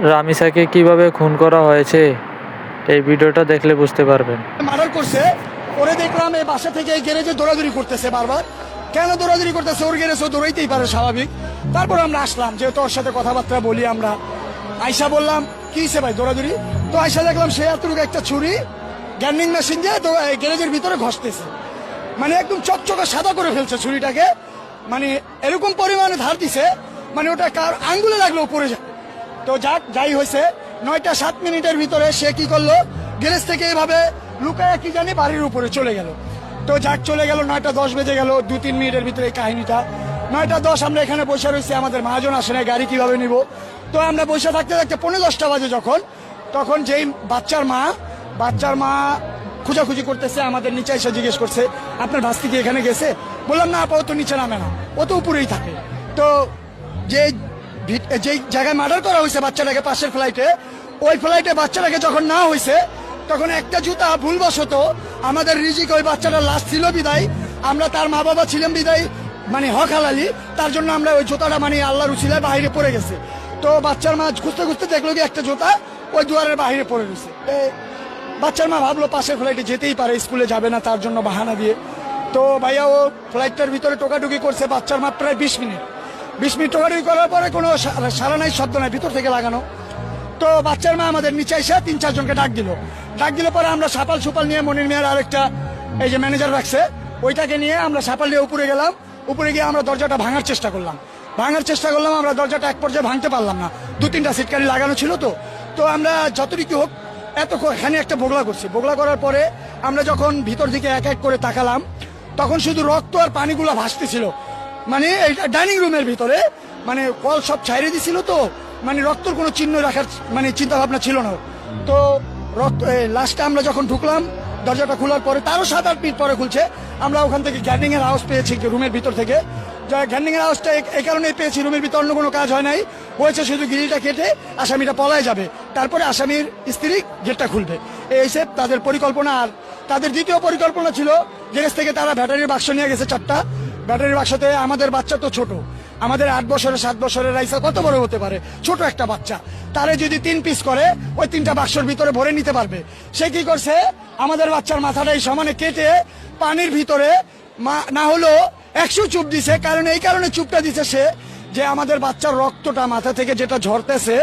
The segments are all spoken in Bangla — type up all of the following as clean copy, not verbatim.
রামিসাকে কিভাবে খুন করা হয়েছে এই ভিডিওটা দেখলে বুঝতে পারবেন। মার্ডার করছে ওরে দেখলাম এই বাসা থেকে এই গ্যারেজে দৌড়াদৌড়ি করতেছে বারবার। কেন দৌড়াদৌড়ি করতেছে? ওর গ্যারেজও দৌড়াইতেই পারে, স্বাভাবিক। তারপর আমরা আসলাম, যেহেতু ওর সাথে কথাবার্তা বলি আমরা। আয়সা বললাম কি হয়েছে ভাই দৌড়াদৌড়ি? তো আয়সা দেখলাম সে এতটুকু একটা ছুরি গ্যান্ডিং মেশিন দিয়ে তো গ্যারেজের ভিতরে ঘষতেছে, মানে একদম চকচকে সাদা করে ফেলছে ছুরিটাকে, মানে এরকম পরিমাণে ধার দিছে, মানে ওটা কার আঙ্গুলে লাগলেও পড়ে যায়। তো যাই হয়েছে, 9টা 7 মিনিটের ভিতরে সে কি করলো, গ্যারেজ থেকে এভাবে লুকায় কি জানি বাড়ির উপরে চলে গেল। তো চলে গেল, 9টা 10 বেজে গেল। 2-3 মিনিটের ভিতরে এই কাহিনীটা। 9টা 10 আমরা এখানে বসে রয়েছি, আমাদের মহাজন আসে না, গাড়ি কিভাবে নিব। তো আমরা বসে থাকতে থাকতে 9:45 বাজে তখন যেই বাচ্চার মা খুঁজাখুঁজি করতেছে, আমাদের নিচে এসে জিজ্ঞেস করছে আপনার ভাস্তি কি এখানে গেছে? বললাম না আপা, ও তো নিচে নামে না, ও তো উপরেই থাকে। তো যেই জায়গায় মার্ডার করা হয়েছে বাচ্চাটাকে, পাশের ফ্লাইটে, ওই ফ্লাইটে বাচ্চাটাকে যখন না হয়েছে, তখন একটা জুতা ভুলবশত আমাদের রিজিক, ওই বাচ্চাটার লাশ ছিল বিদায়, আমরা তার মা বাবা ছিলাম বিদায়, মানে হক হালালি, তার জন্য আমরা ওই জুতাটা মানে আল্লাহর উছিলায় বাইরে পড়ে গেছে। তো বাচ্চার মা খুঁজতে খুঁজতে দেখলো কি একটা জুতা ওই দুয়ারের বাইরে পড়ে গেছে। বাচ্চার মা ভাবলো পাশের ফ্লাইটে যেতেই পারে, স্কুলে যাবে না, তার জন্য বাহানা দিয়ে। তো ভাইয়া ও ফ্লাইটটার ভিতরে টোকাটুকি করছে, বাচ্চার মা প্রায় 20 মিনিট টোকাটুকি করার পরে কোনো সারা নাই, শব্দ নাই, ভিতর থেকে লাগানো। তো বাচ্চার মা আমাদের নিচে এসে 3-4 জনকে ডাক দিল পরে আমরা সাপাল সুপাল নিয়ে, মনির মিয়ার আরেকটা এই যে ম্যানেজার রাখছে, ওইটাকে নিয়ে আমরা সাপাল নিয়ে উপরে গেলাম। উপরে গিয়ে আমরা দরজাটা ভাঙার চেষ্টা করলাম। আমরা দরজাটা এক পর্যায়ে ভাঙতে পারলাম না, 2-3টা সিটকারি লাগানো ছিল। তো আমরা যতটুকু হোক এখানে একটা বগলা করার পরে আমরা যখন ভিতর দিকে এক এক করে তাকালাম, তখন শুধু রক্ত আর পানিগুলো ভাসতেছিল, মানে ডাইনিং রুমের ভিতরে, মানে কল সব ছাইড়ে দিছিল। তো মানে রক্তর কোনো চিহ্ন রাখার মানে চিন্তা ভাবনা ছিল না। তো লাস্টে আমরা যখন ঢুকলাম, দরজাটা খোলার পরে তারও 7-8 মিনিট পরে খুলছে, আমরা ওখান থেকে গ্যান্ডিং এর আওয়াজ পেয়েছি রুমের ভিতর থেকে। গ্যান্ডিং এর আওয়াজটা এই কারণে পেয়েছি, রুমের ভিতর অন্য কোনো কাজ হয় নাই, হয়েছে শুধু গ্রিলটা কেটে আসামিটা পলায় যাবে, তারপরে আসামির স্ত্রী গেটটা খুলবে, এই সে তাদের পরিকল্পনা। আর তাদের দ্বিতীয় পরিকল্পনা ছিল, গ্যারেজ থেকে তারা ব্যাটারির বাক্স নিয়ে গেছে 4টা। ব্যাটারির বাক্সতে আমাদের বাচ্চা তো ছোট, আমাদের 8 বছরের 7 বছরের রাইসা কত বড় হতে পারে, ছোট একটা বাচ্চা, তারে যদি 3 পিস করে ওই 3টা বাক্সর ভিতরে ভরে নিতে পারবে। সে কি করছে, আমাদের বাচ্চার মাথাটা এই সমানে কেটে পানির ভিতরে না হলো 100 চুপ দিছে। কারণ এই কারণে চুপটা দিছে সে, যে আমাদের বাচ্চার রক্তটা মাথা থেকে যেটা ঝরতেছে,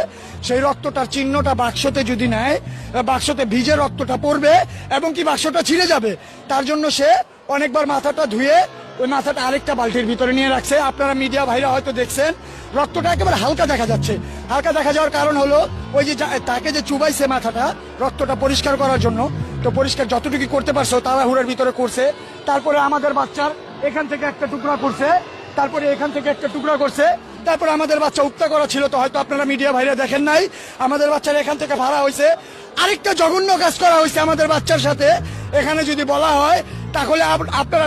সেই রক্তটার চিহ্নটা বাক্সতে যদি নেয়, বাক্সতে ভিজে রক্তটা পড়বে এবং কি বাক্সটা ছিঁড়ে যাবে। তার জন্য সে অনেকবার মাথাটা ধুয়ে ওই মাথাটা আরেকটা বালতির ভিতরে নিয়ে রাখছে। আপনারা মিডিয়া ভাইরা হয়তো দেখছেন, রক্তটা একেবারে হালকা দেখা যাচ্ছে। হালকা দেখা যাওয়ার কারণ হলো ওই যে তাকে যে চুবাইছে মাথাটা, রক্তটা পরিষ্কার করার জন্য, তো পরিষ্কার যতটুকু করতে পারছো তাড়াহুড়োর ভিতরে করছে। তারপরে আমাদের বাচ্চার এখান থেকে একটা টুকরা করছে, তারপরে এখান থেকে একটা টুকরা করছে, তারপরে আমাদের বাচ্চা উত্তা করা ছিল, তো হয়তো আপনারা মিডিয়া ভাইরা দেখেন নাই, আমাদের বাচ্চার এখান থেকে ভাড়া হয়েছে। আরেকটা জঘন্য কাজ করা হয়েছে আমাদের বাচ্চার সাথে, এখানে যদি বলা হয় তাহলে আপনারা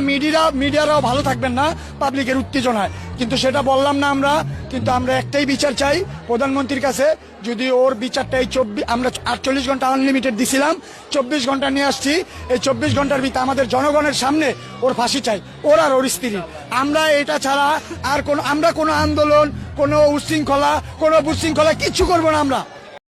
মিডিয়ারাও ভালো থাকবেন না পাবলিকের উত্তেজনায়, কিন্তু সেটা বললাম না আমরা। কিন্তু আমরা একটাই বিচার চাই প্রধানমন্ত্রীর কাছে, যদি ওর বিচারটা এই আমরা 48 ঘন্টা আনলিমিটেড দিছিলাম, 24 ঘন্টা নিয়ে আসছি, এই 24 ঘন্টার ভিতরে আমাদের জনগণের সামনে ওর ফাঁসি চাই, ওর আর ওর স্ত্রী। আমরা এটা ছাড়া আর আমরা কোনো আন্দোলন, কোনো উচ্ছৃঙ্খলা, কোনো বিশৃঙ্খলা কিচ্ছু করবো না আমরা।